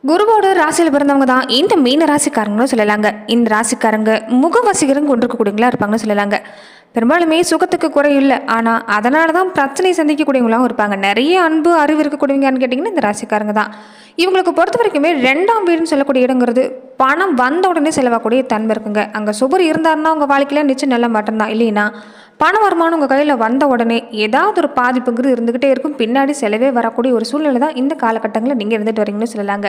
குருவோட ராசியில் பிறந்தவங்க தான் இந்த மீன ராசிக்காரங்களும் சொல்லலாங்க. இந்த ராசிக்காரங்க முகவசிகரும் கொண்டிருக்கக்கூடியவங்களா இருப்பாங்கன்னு சொல்லலாங்க. பெரும்பாலுமே சுகத்துக்கு குறை இல்லை, ஆனால் அதனால தான் பிரச்சனை சந்திக்கக்கூடியவங்களாகவும் இருப்பாங்க. நிறைய அன்பு அறிவு இருக்கக்கூடியவங்கன்னு கேட்டிங்கன்னா இந்த ராசிக்காரங்க தான். இவங்களுக்கு பொறுத்த வரைக்குமே 2ஆம் வீடுன்னு சொல்லக்கூடிய இடங்கிறது பணம் வந்த உடனே செலவாகக்கூடிய தன்மை இருக்குங்க. அங்கே சுபர் இருந்தாருன்னா உங்கள் வாழ்க்கையில் நிச்சயம் நல்ல மாற்றம் தான். இல்லைன்னா பண வருமானம் உங்கள் கையில் வந்த உடனே ஏதாவது ஒரு பாதிப்புங்கிறது இருந்துக்கிட்டே இருக்கும். பின்னாடி செலவே வரக்கூடிய ஒரு சூழ்நிலை தான் இந்த காலகட்டங்களில் நீங்கள் இருந்துட்டு வரீங்கன்னு சொல்லலாங்க.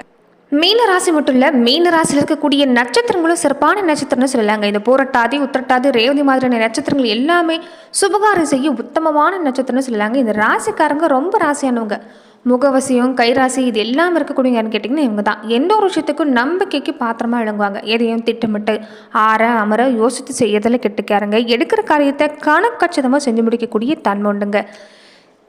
மீன ராசி மட்டும் இல்லை, மீன ராசியில் இருக்கக்கூடிய நட்சத்திரங்களும் சிறப்பான நட்சத்திரம்னு சொல்லலாங்க. இந்த பூரட்டாதி உத்திரட்டாதி ரேவதி மாதிரியான நட்சத்திரங்கள் எல்லாமே சுபகாரம் செய்ய உத்தமமான நட்சத்திரம்னு சொல்லலாங்க. இந்த ராசிக்காரங்க ரொம்ப ராசியானவங்க. முகவசியம் கைராசி இது எல்லாம் இருக்கக்கூடியன்னு கேட்டிங்கன்னா இவங்க தான். எந்த ஒரு விஷயத்துக்கும் நம்பிக்கைக்கு பாத்திரமா விளங்குவாங்க. எதையும் திட்டமிட்டு ஆற அமர யோசித்து செய்யறதில் கெட்டுக்காரங்க. எடுக்கிற காரியத்தை கணக்கச்சிதமாக செஞ்சு முடிக்கக்கூடிய தன்மை உண்டுங்க.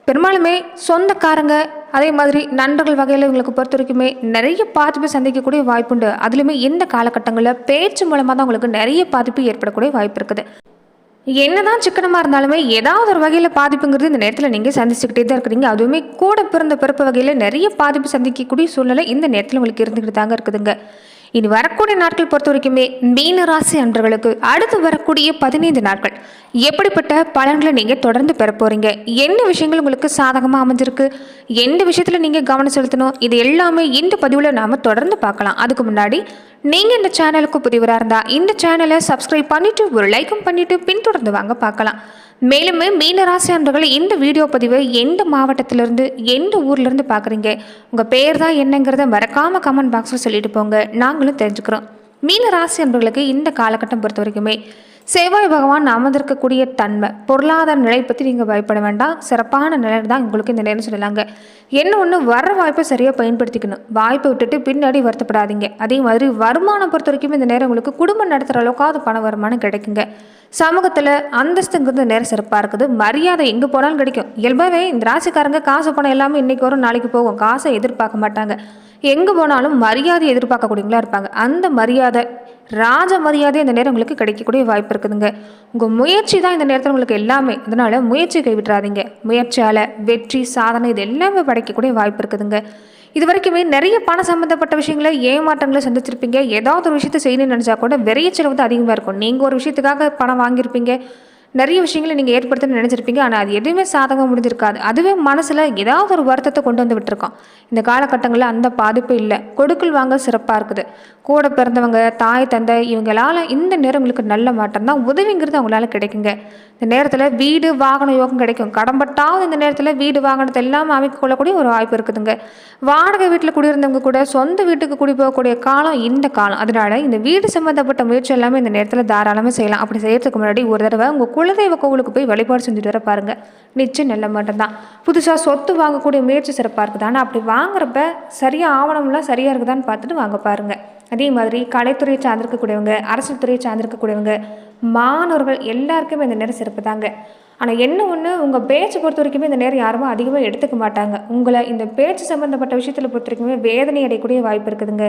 பெரும்பாலுமே சொந்தக்காரங்க அதே மாதிரி நண்பர்கள் வகையில் இவங்களுக்கு பொறுத்த வரைக்குமே நிறைய பாதிப்பு சந்திக்கக்கூடிய வாய்ப்புண்டு. அதுலேயுமே இந்த காலகட்டங்களில் பேச்சு மூலமாக தான் உங்களுக்கு நிறைய பாதிப்பு ஏற்படக்கூடிய வாய்ப்பு இருக்குது. என்னதான் சிக்கனமாக இருந்தாலுமே ஏதாவது ஒரு வகையில் பாதிப்புங்கிறது இந்த நேரத்தில் நீங்கள் சந்திச்சுக்கிட்டே தான் இருக்கிறீங்க. அதுவுமே கூட பிறந்த பிறப்பு வகையில் நிறைய பாதிப்பு சந்திக்கக்கூடிய சூழ்நிலை இந்த நேரத்தில் உங்களுக்கு இருந்துக்கிட்டு தாங்க இருக்குதுங்க. இனி வரக்கூடிய நாட்கள் பொறுத்த வரைக்குமே மீன ராசி அன்றர்களுக்கு அடுத்து வரக்கூடிய 15 நாட்கள் எப்படிப்பட்ட பலன்களை நீங்கள் தொடர்ந்து பெற போகிறீங்க, என்ன விஷயங்கள் உங்களுக்கு சாதகமாக அமைஞ்சிருக்கு, எந்த விஷயத்தில் நீங்கள் கவனம் செலுத்தணும், இது எல்லாமே இந்த பதிவில் நாம் தொடர்ந்து பார்க்கலாம். அதுக்கு முன்னாடி நீங்கள் இந்த சேனலுக்கு புதிவராக இருந்தால் இந்த சேனலை சப்ஸ்கிரைப் பண்ணிவிட்டு ஒரு லைக்கும் பண்ணிவிட்டு பின்தொடர்ந்து வாங்க பார்க்கலாம். மேலும் மீன ராசி அன்பர்கள் இந்த வீடியோ பதிவை எந்த மாவட்டத்திலிருந்து எந்த ஊர்லேருந்து பார்க்குறீங்க, உங்கள் பேர் தான் என்னங்கிறத மறக்காமல் கமெண்ட் பாக்ஸில் சொல்லிட்டு போங்க, நாங்களும் தெரிஞ்சுக்கிறோம். மீன ராசி அன்பர்களுக்கு இந்த காலகட்டம் பொறுத்த வரைக்குமே செவ்வாய் பகவான் அமர்ந்திருக்கக்கூடிய தன்மை, பொருளாதார நிலை பற்றி நீங்கள் பயப்பட வேண்டாம். சிறப்பான நிலை தான் உங்களுக்கு இந்த நேரம் சொல்லலாங்க. என்ன ஒன்று, வர வாய்ப்பை சரியாக பயன்படுத்திக்கணும். வாய்ப்பை விட்டுட்டு பின்னாடி வருத்தப்படாதீங்க. அதே மாதிரி வருமானம் பொறுத்த வரைக்கும் இந்த நேரம் உங்களுக்கு குடும்பம் நடத்துகிற அளவுக்காவது பண வருமானம் கிடைக்குங்க. சமூகத்தில் அந்தஸ்துங்கிறது நேரம் சிறப்பாக இருக்குது. மரியாதை எங்கே போனாலும் கிடைக்கும். இயல்பாகவே இந்த ராசிக்காரங்க காசு பணம் எல்லாமே இன்றைக்கி வரும் நாளைக்கு போகும். காசை எதிர்பார்க்க மாட்டாங்க. எங்கே போனாலும் மரியாதை எதிர்பார்க்கக்கூடியவங்களா இருப்பாங்க. அந்த மரியாதை ராஜ மரியாதை இந்த நேரம் உங்களுக்கு கிடைக்கக்கூடிய வாய்ப்பு இருக்குதுங்க. உங்கள் முயற்சி தான் இந்த நேரத்தில் உங்களுக்கு எல்லாமே. அதனால் முயற்சி கைவிட்டுறாதீங்க. முயற்சியால் வெற்றி சாதனை இது எல்லாமே படைக்கக்கூடிய வாய்ப்பு இருக்குதுங்க. இது வரைக்குமே நிறைய பணம் சம்மந்தப்பட்ட விஷயங்களை ஏமாற்றங்களை சந்திச்சிருப்பீங்க. ஏதாவது ஒரு விஷயத்தை செய்யணும்னு நினச்சா கூட விரைய செலவு தான் அதிகமாக இருக்கும். நீங்கள் ஒரு விஷயத்துக்காக பணம் வாங்கியிருப்பீங்க, நிறைய விஷயங்களை நீங்கள் ஏற்படுத்தணும்னு நினச்சிருப்பீங்க. ஆனால் அது எதுவுமே சாதகமாக முடிஞ்சிருக்காது. அதுவே மனசில் ஏதாவது ஒரு வருத்தத்தை கொண்டு வந்து விட்டுருக்கோம். இந்த காலகட்டங்களில் அந்த பாதிப்பு இல்லை. கொடுக்கல் வாங்க சிறப்பாக இருக்குது. கூட பிறந்தவங்க தாய் தந்தை இவங்களால் இந்த நேரம் உங்களுக்கு நல்ல மாற்றம் தான். உதவிங்கிறது அவங்களால கிடைக்குங்க. இந்த நேரத்தில் வீடு வாகன யோகம் கிடைக்கும். கடன்பட்டாவது இந்த நேரத்தில் வீடு வாகனத்தை எல்லாம் அமைக்க கொள்ளக்கூடிய ஒரு வாய்ப்பு இருக்குதுங்க. வாடகை வீட்டில் குடியிருந்தவங்க கூட சொந்த வீட்டுக்கு குடி போகக்கூடிய காலம் இந்த காலம். அதனால இந்த வீடு சம்மந்தப்பட்ட முயற்சி எல்லாமே இந்த நேரத்தில் தாராளமாக செய்யலாம். அப்படி செய்யறதுக்கு முன்னாடி ஒரு தடவை உங்கள் குலதெய்வ கோவிலுக்கு போய் வழிபாடு செஞ்சுட்டு வர பாருங்கள். நிச்சயம் நல்ல மாட்டம் தான். புதுசாக சொத்து வாங்கக்கூடிய முயற்சி சிறப்பாக இருக்குது. ஆனால் அப்படி வாங்குறப்ப சரியாக ஆவணம்லாம் சரியாக இருக்குதான்னு பார்த்துட்டு வாங்க பாருங்கள். அதே மாதிரி கலைத்துறையை சார்ந்திருக்கக்கூடியவங்க, அரசு துறையை சார்ந்திருக்கக்கூடியவங்க, மாணவர்கள் எல்லாருக்குமே இந்த நேரம் சிறப்பு தாங்க. ஆனால் என்ன ஒன்று, உங்கள் பேச்சு பொறுத்த வரைக்குமே இந்த நேரம் யாருமே அதிகமாக எடுத்துக்க மாட்டாங்க. உங்களை இந்த பேச்சு சம்மந்தப்பட்ட விஷயத்தில் பொறுத்த வரைக்குமே வேதனை அடையக்கூடிய வாய்ப்பு இருக்குதுங்க.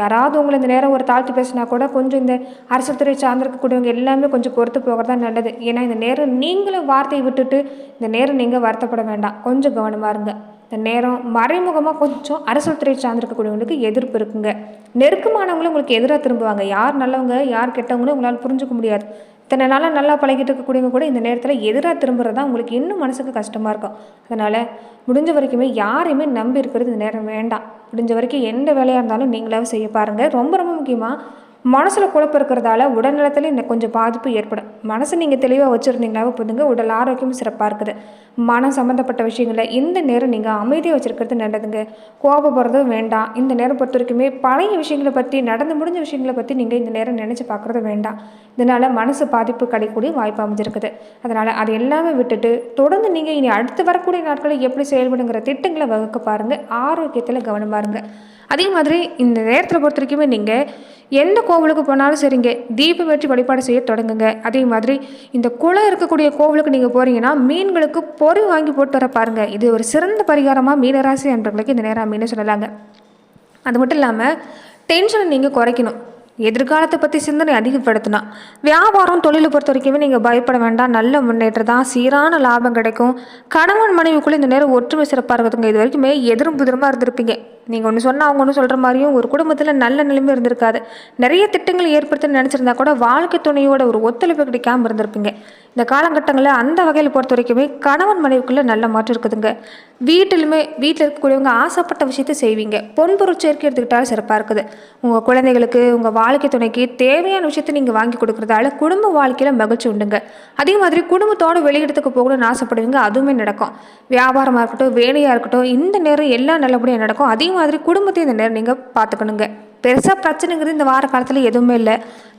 யாராவது உங்களை இந்த நேரம் ஒரு தாழ்த்து பேசினா கூட கொஞ்சம் இந்த அரசு துறை சார்ந்திருக்கக்கூடியவங்க எல்லாமே கொஞ்சம் பொறுத்து போகிறதா நல்லது. ஏன்னா இந்த நேரம் நீங்களும் வார்த்தையை விட்டுட்டு இந்த நேரம் நீங்கள் வருத்தப்பட வேண்டாம். கொஞ்சம் கவனமாக இருங்க. இந்த நேரம் மறைமுகமாக கொஞ்சம் அரசியல் துறை சார்ந்திருக்கக்கூடியவங்களுக்கு எதிர்ப்பு இருக்குங்க. நெருக்கமானவங்களும் உங்களுக்கு எதிராக திரும்புவாங்க. யார் நல்லவங்க யார் கெட்டவங்களும் உங்களால் புரிஞ்சுக்க முடியாது. இத்தனை நாளாக நல்லா பழகிட்டு இருக்கக்கூடியவங்க கூட இந்த நேரத்தில் எதிராக திரும்புறது தான் உங்களுக்கு இன்னும் மனசுக்கு கஷ்டமாக இருக்கும். அதனால் முடிஞ்ச வரைக்குமே யாரையுமே நம்பி இருக்கிறது இந்த நேரம் வேண்டாம். முடிஞ்ச வரைக்கும் எந்த வேலையாக இருந்தாலும் நீங்களாவே செய்ய பாருங்கள். ரொம்ப ரொம்ப முக்கியமாக மனசில் குழப்பம் இருக்கிறதால உடல்நலத்தில் இந்த கொஞ்சம் பாதிப்பு ஏற்படும். மனசை நீங்கள் தெளிவாக வச்சுருந்தீங்களாவே போதுங்க. உடல் ஆரோக்கியமும் சிறப்பாக இருக்குது. மனம் சம்மந்தப்பட்ட விஷயங்களை இந்த நேரம் நீங்கள் அமைதியாக வச்சுருக்கிறது நல்லதுங்க. கோபப்படுறதும் வேண்டாம். இந்த நேரம் பொறுத்த வரைக்குமே பழைய விஷயங்களை பற்றி நடந்து முடிஞ்ச விஷயங்களை பற்றி நீங்கள் இந்த நேரம் நினச்சி பார்க்குறது வேண்டாம். இதனால் மனசு பாதிப்பு கிடைக்கக்கூடிய வாய்ப்பு அமைஞ்சிருக்குது. அதனால் அது எல்லாமே விட்டுட்டு தொடர்ந்து நீங்கள் இனி அடுத்து வரக்கூடிய நாட்களில் எப்படி செயல்படுங்கிற திட்டங்களை வகுக்க பாருங்கள். ஆரோக்கியத்தில் கவனமாக இருங்க. அதே மாதிரி இந்த நேரத்தில் பொறுத்த வரைக்குமே நீங்கள் எந்த கோவிலுக்கு போனாலும் சரிங்க, தீபம் ஏற்றி வழிபாடு செய்ய தொடங்குங்க. அதே மாதிரி இந்த குளம் இருக்கக்கூடிய கோவிலுக்கு நீங்கள் போகிறீங்கன்னா மீன்களுக்கு பொறி வாங்கி போட்டு வர பாருங்கள். இது ஒரு சிறந்த பரிகாரமாக மீனராசி அன்பர்களுக்கு இந்த நேரம் மீன் சொல்லலாங்க. அது மட்டும் இல்லாமல் டென்ஷனை நீங்கள் குறைக்கணும். எதிர்காலத்தை பற்றி சிந்தனை அதிகப்படுத்தினா வியாபாரம் தொழிலை பொறுத்த வரைக்குமே நீங்கள் பயப்பட வேண்டாம். நல்ல முன்னேற்றம் தான். சீரான லாபம் கிடைக்கும். கணவன் மனைவிக்குள்ளே இந்த நேரம் ஒற்றுமை சிறப்பாக இருக்குதுங்க. இது வரைக்குமே எதிரும் புதிரமாக இருந்திருப்பீங்க. நீங்கள் ஒன்று சொன்னால் அவங்க ஒன்று சொல்கிற மாதிரியும் ஒரு குடும்பத்தில் நல்ல நிலைமை இருந்திருக்காது. நிறைய திட்டங்கள் ஏற்படுத்த நினச்சிருந்தா கூட வாழ்க்கை துணையோட ஒரு ஒத்துழைப்பு கிடைக்காமல் இருந்திருப்பீங்க. இந்த காலகட்டங்களில் அந்த வகையில் பொறுத்த வரைக்குமே கணவன் மனைவிக்குள்ளே நல்ல மாற்றம் இருக்குதுங்க. வீட்டில் இருக்கக்கூடியவங்க ஆசைப்பட்ட விஷயத்தை செய்வீங்க. பொன்பொருள் சேர்க்கை எடுத்துக்கிட்டாலும் சிறப்பாக இருக்குது. உங்கள் குழந்தைகளுக்கு உங்கள் வாழ்க்கை துணைக்கு தேவையான விஷயத்தை நீங்கள் வாங்கி கொடுக்குறதால குடும்ப வாழ்க்கையில் மகிழ்ச்சி உண்டுங்க. அதே மாதிரி குடும்பத்தோட வெளியிடத்துக்கு போகணும்னு ஆசைப்படுவீங்க, அதுவுமே நடக்கும். வியாபாரமாக இருக்கட்டும், வேலையாக இருக்கட்டும், இந்த நேரம் எல்லாம் நல்லபடியாக நடக்கும். அதே மாதிரி குடும்பத்தையும் இந்த நேரம் நீங்கள் பார்த்துக்கணுங்க. பெருசாக பிரச்சனைங்கிறது இந்த வார காலத்தில் எதுவுமே இல்லை.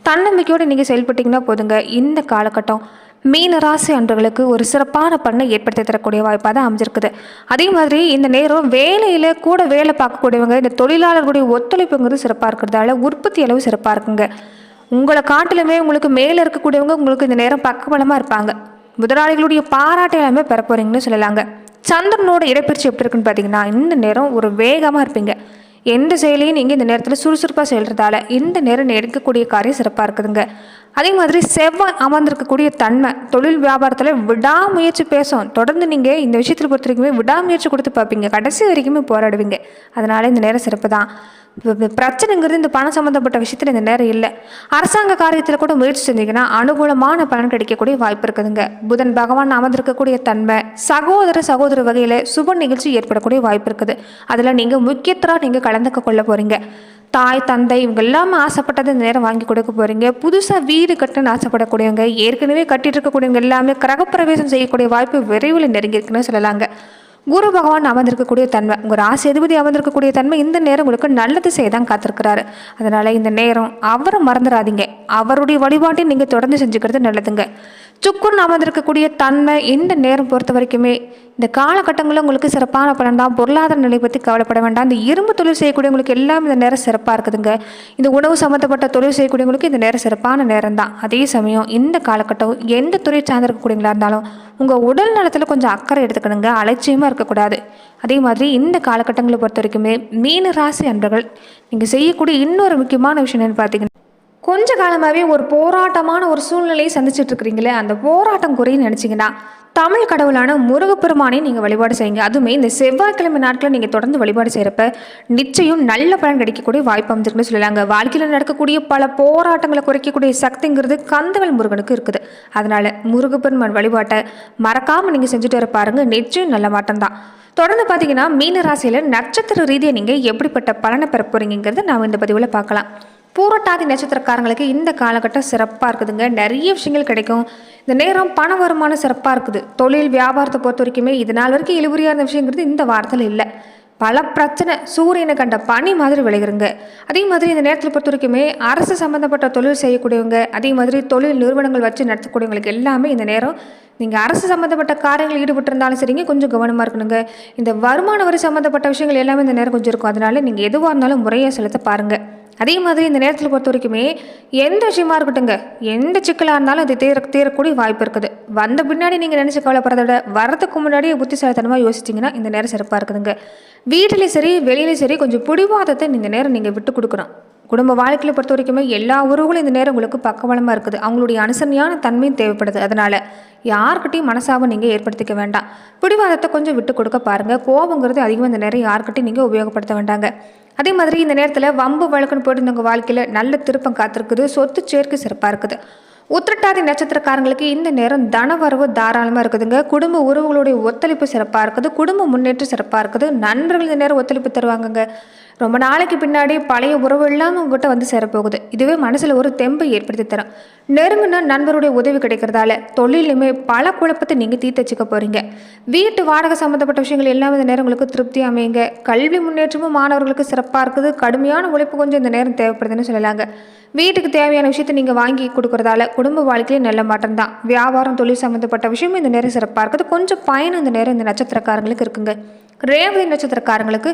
தன்னம்பிக்கையோடு நீங்கள் செயல்பட்டீங்கன்னா போதுங்க. இந்த காலகட்டம் மீன ராசி அன்பர்களுக்கு ஒரு சிறப்பான பண்ணை ஏற்படுத்தி தரக்கூடிய வாய்ப்பாக தான் அமைஞ்சிருக்குது. அதே மாதிரி இந்த நேரம் வேலையில் கூட வேலை பார்க்கக்கூடியவங்க, இந்த தொழிலாளர்களுடைய ஒத்துழைப்புங்கிறது சிறப்பாக இருக்கிறதால உற்பத்தி அளவு சிறப்பாக இருக்குங்க. உங்களை காட்டிலுமே உங்களுக்கு மேலே இருக்கக்கூடியவங்க உங்களுக்கு இந்த நேரம் பக்கபலமாக இருப்பாங்க. முதலாளிகளுடைய பாராட்டு எல்லாமே பெற போகிறீங்கன்னு சொல்லலாங்க. சந்திரனோட இடப்பெயர்ச்சி எப்படி இருக்குன்னு பார்த்தீங்கன்னா, இந்த நேரம் ஒரு வேகமாக இருப்பீங்க. எந்த செயலையும் நீங்கள் இந்த நேரத்தில் சுறுசுறுப்பாக செயல்றதால இந்த நேரம் எடுக்கக்கூடிய காரியம் சிறப்பாக இருக்குதுங்க. அதே மாதிரி செவ்வாய் அமர்ந்திருக்கக்கூடிய தன்மை தொழில் வியாபாரத்தில் விடாமுயற்சி பேசும். தொடர்ந்து நீங்கள் இந்த விஷயத்தில் பொறுத்த வரைக்குமே விடாமுயற்சி கொடுத்து பார்ப்பீங்க. கடைசி வரைக்குமே போராடுவீங்க. அதனால் இந்த நேரம் சிறப்பு தான். பிரச்சனைங்கிறது இந்த பணம் சம்மந்தப்பட்ட விஷயத்தில் இந்த நேரம் இல்லை. அரசாங்க காரியத்தில் கூட முயற்சி செஞ்சீங்கன்னா அனுகூலமான பலன் கிடைக்கக்கூடிய வாய்ப்பு இருக்குதுங்க. புதன் பகவான் அமர்ந்திருக்கக்கூடிய தன்மை சகோதர வகையில் சுப நிகழ்ச்சி ஏற்படக்கூடிய வாய்ப்பு இருக்குது. அதில் நீங்கள் முக்கியத்தராக நீங்கள் கலந்துக்க கொள்ள போகிறீங்க. தாய் தந்தை இவங்க எல்லாமே ஆசைப்பட்டது இந்த நேரம் வாங்கி கொடுக்க போகிறீங்க. புதுசாக வீடு கட்டணும்னு ஆசைப்படக்கூடியவங்க, ஏற்கனவே கட்டிட்டு இருக்கக்கூடியவங்க எல்லாமே கிரகப்பிரவேசம் செய்யக்கூடிய வாய்ப்பு விரைவில் நெருங்கியிருக்குன்னு சொல்லலாங்க. குரு பகவான் அமர்ந்திருக்கக்கூடிய தன்மை, உங்கள் ராசி அதிபதி அமர்ந்திருக்கக்கூடிய தன்மை இந்த நேரம் உங்களுக்கு நல்லது செய்ய தான் காத்திருக்கிறாரு. அதனால் இந்த நேரம் அவரை மறந்துடாதீங்க. அவருடைய வழிபாட்டை நீங்கள் தொடர்ந்து செஞ்சுக்கிறது நல்லதுங்க. சுக்குன்னு அமர்ந்திருக்கக்கூடிய தன்மை இந்த நேரம் பொறுத்த வரைக்குமே இந்த காலகட்டங்களில் உங்களுக்கு சிறப்பான பலன் தான். பொருளாதார நிலை பற்றி கவலைப்பட வேண்டாம். இந்த இரும்பு தொழில் செய்யக்கூடியவங்களுக்கு எல்லாம் இந்த நேரம் சிறப்பாக இருக்குதுங்க. இந்த உணவு சம்மந்தப்பட்ட தொழில் செய்யக்கூடியவங்களுக்கு இந்த நேரம் சிறப்பான நேரம் தான். அதே சமயம் இந்த காலகட்டம் எந்த துறை சார்ந்திருக்கக்கூடியவங்களா இருந்தாலும் உங்கள் உடல் நலத்தில் கொஞ்சம் அக்கறை எடுத்துக்கணுங்க. அலட்சியமாக இருக்கக்கூடாது. அதே மாதிரி இந்த காலகட்டங்களை பொறுத்த வரைக்குமே மீன ராசி அன்பர்கள் நீங்கள் செய்யக்கூடிய இன்னொரு முக்கியமான விஷயம் என்னென்னு பார்த்தீங்கன்னா, கொஞ்ச காலமாகவே ஒரு போராட்டமான ஒரு சூழ்நிலையை சந்திச்சுட்டு இருக்கிறீங்களே, அந்த போராட்டம் குறைன்னு நினச்சிங்கன்னா தமிழ் கடவுளான முருகப்பெருமானை நீங்கள் வழிபாடு செய்யுங்க. அதுவுமே இந்த செவ்வாய்க்கிழமை நாட்களில் நீங்கள் தொடர்ந்து வழிபாடு செய்கிறப்ப நிச்சயம் நல்ல பலன் கிடைக்கக்கூடிய வாய்ப்பு அமைஞ்சிருக்குன்னு சொல்லலாங்க. வாழ்க்கையில் நடக்கக்கூடிய பல போராட்டங்களை குறைக்கக்கூடிய சக்திங்கிறது கந்தவேல் முருகனுக்கு இருக்குது. அதனால் முருகப்பெருமான் வழிபாட்டை மறக்காமல் நீங்கள் செஞ்சுட்டு வர பாருங்கள். நிச்சயம் நல்ல மாற்றம் தான். தொடர்ந்து பார்த்தீங்கன்னா மீன ராசியில் நட்சத்திர ரீதியாக நீங்கள் எப்படிப்பட்ட பலனை பெற போகிறீங்கிறத நாம் இந்த பதிவில் பார்க்கலாம். பூரட்டாதி நட்சத்திரக்காரங்களுக்கு இந்த காலகட்டம் சிறப்பாக இருக்குதுங்க. நிறைய விஷயங்கள் கிடைக்கும். இந்த நேரம் பண வருமானம் சிறப்பாக இருக்குது. தொழில் வியாபாரத்தை பொறுத்த வரைக்குமே இது நாள் வரைக்கும் இழுபறியாக இருந்த விஷயங்கிறது இந்த வாரத்தில் இல்லை. பல பிரச்சனை சூரியனை கண்ட பனி மாதிரி விளைகிறங்க. அதே மாதிரி இந்த நேரத்தில் பொறுத்த வரைக்குமே அரசு சம்மந்தப்பட்ட தொழில் செய்யக்கூடியவங்க, அதே மாதிரி தொழில் நிறுவனங்கள் வச்சு நடத்தக்கூடியவங்களுக்கு எல்லாமே இந்த நேரம் நீங்கள் அரசு சம்மந்தப்பட்ட காரியங்கள் ஈடுபட்டிருந்தாலும் சரிங்க, கொஞ்சம் கவனமாக இருக்கணுங்க. இந்த வருமான வரி சம்மந்தப்பட்ட விஷயங்கள் எல்லாமே இந்த நேரம் கொஞ்சம் இருக்கும். அதனால நீங்கள் எதுவாக இருந்தாலும் முறையாக செலுத்த பாருங்கள். அதே மாதிரி இந்த நேரத்தில் பொறுத்த வரைக்குமே எந்த விஷயமா இருக்கட்டுங்க, எந்த சிக்கலாக இருந்தாலும் அது தீரக்கூடிய வாய்ப்பு இருக்குது. வந்த பின்னாடி நீங்கள் நினச்சி கவலைப்படுறத விட வரதுக்கு முன்னாடியே புத்திசாலித்தனமாக யோசிச்சிங்கன்னா இந்த நேரம் சிறப்பாக இருக்குதுங்க. வீட்டிலையும் சரி வெளியிலையும் சரி கொஞ்சம் பிடிவாதத்தை இந்த நேரம் நீங்கள் விட்டு கொடுக்கணும். குடும்ப வாழ்க்கையில் பொறுத்த வரைக்குமே எல்லா உறவுகளும் இந்த நேரம் உங்களுக்கு பக்கபலமாக இருக்குது. அவங்களுடைய அனுசரணையான தன்மையும் தேவைப்படுது. அதனால் யார்கிட்டையும் மனசாவை நீங்கள் ஏற்படுத்திக்க வேண்டாம். பிடிவாதத்தை கொஞ்சம் விட்டு கொடுக்க பாருங்கள். கோபங்கிறது அதிகமாக இந்த நேரம் யார்கிட்டையும் நீங்கள் உபயோகப்படுத்த வேண்டாங்க. அதே மாதிரி இந்த நேரத்தில் வம்பு வழக்குன்னு போயிட்டு இருந்தவங்க வாழ்க்கையில் நல்ல திருப்பம் காத்திருக்குது. சொத்து சேர்க்கை சிறப்பாக இருக்குது. உத்திரட்டாதி நட்சத்திரக்காரங்களுக்கு இந்த நேரம் தனவரவு தாராளமாக இருக்குதுங்க. குடும்ப உறவுகளுடைய ஒத்துழைப்பு சிறப்பாக இருக்குது. குடும்ப முன்னேற்றம் சிறப்பாக இருக்குது. நண்பர்கள் இந்த நேரம் ஒத்துழைப்பு தருவாங்கங்க. ரொம்ப நாளைக்கு பின்னாடி பழைய உறவு இல்லாமல் உங்கள்கிட்ட வந்து சேரப்போகுது. இதுவே மனசில் ஒரு தெம்பை ஏற்படுத்தி தரும். நெருங்கின நண்பருடைய உதவி கிடைக்கிறதால தொழிலுமே பல குழப்பத்தை நீங்கள் தீர்த்தச்சுக்க போகிறீங்க. வீட்டு வாடகை சம்மந்தப்பட்ட விஷயங்கள் எல்லாமே இந்த நேரம் உங்களுக்கு திருப்தி அமையுங்க. கல்வி முன்னேற்றமும் மாணவர்களுக்கு சிறப்பாக இருக்குது. கடுமையான உழைப்பு கொஞ்சம் இந்த நேரம் தேவைப்படுதுன்னு சொல்லலாங்க. வீட்டுக்கு தேவையான விஷயத்தை நீங்கள் வாங்கி கொடுக்குறதால குடும்ப வாழ்க்கையிலே நல்ல மாற்றம் தான். வியாபாரம் தொழில் சம்மந்தப்பட்ட விஷயமும் இந்த நேரம் சிறப்பாக இருக்குது. கொஞ்சம் பயணம் இந்த நேரம் இந்த நட்சத்திரக்காரங்களுக்கு இருக்குங்க. ரேவதி நட்சத்திரக்காரங்களுக்கு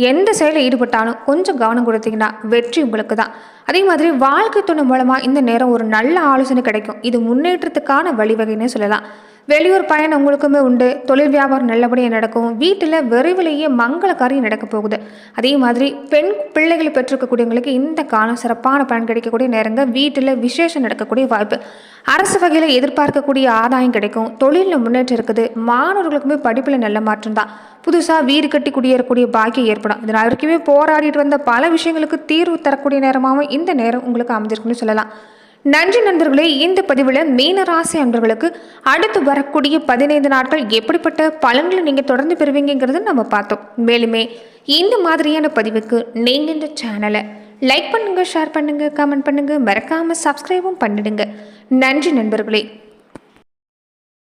எந்த செயலில் ஈடுபட்டாலும் கொஞ்சம் கவனம் கொடுத்தீங்கன்னா வெற்றி உங்களுக்கு தான். அதே மாதிரி வாழ்க்கை துணை மூலமாக இந்த நேரம் ஒரு நல்ல ஆலோசனை கிடைக்கும். இது முன்னேற்றத்துக்கான வழிவகைன்னு சொல்லலாம். வெளியூர் பயணம் உங்களுக்குமே உண்டு. தொழில் வியாபாரம் நல்லபடியாக நடக்கும். வீட்டில் விரைவிலேயே மங்கள காரியம் நடக்க போகுது. அதே மாதிரி பெண் பிள்ளைகளை பெற்றிருக்கக்கூடியவங்களுக்கு இந்த காலம் சிறப்பான பலன் கிடைக்கக்கூடிய நேரங்க. வீட்டில் விசேஷம் நடக்கக்கூடிய வாய்ப்பு. அரசு வகையில் எதிர்பார்க்கக்கூடிய ஆதாயம் கிடைக்கும். தொழிலில் முன்னேற்றம் இருக்குது. மாணவர்களுக்குமே படிப்பில் நல்ல மாற்றம் தான். புதுசாக வீடு கட்டி குடியேறக்கூடிய பாக்கியம் ஏற்படும். இதனால் வரைக்குமே போராடிட்டு வந்த பல விஷயங்களுக்கு தீர்வு தரக்கூடிய நேரமாகவும் இந்த நேரம் உங்களுக்கு அமைஞ்சிருக்குன்னு சொல்லலாம். நன்றி நண்பர்களே. இந்த பதிவில் மீனராசி அன்பர்களுக்கு அடுத்து வரக்கூடிய 15 நாட்கள் எப்படிப்பட்ட பலன்களை நீங்கள் தொடர்ந்து பெறுவீங்கிறது நம்ம பார்த்தோம். மேலுமே இந்த மாதிரியான பதிவுக்கு நீங்கள் இந்த சேனலை லைக் பண்ணுங்கள், ஷேர் பண்ணுங்கள், கமெண்ட் பண்ணுங்கள், மறக்காமல் சப்ஸ்கிரைபும் பண்ணிடுங்க. நன்றி நண்பர்களே.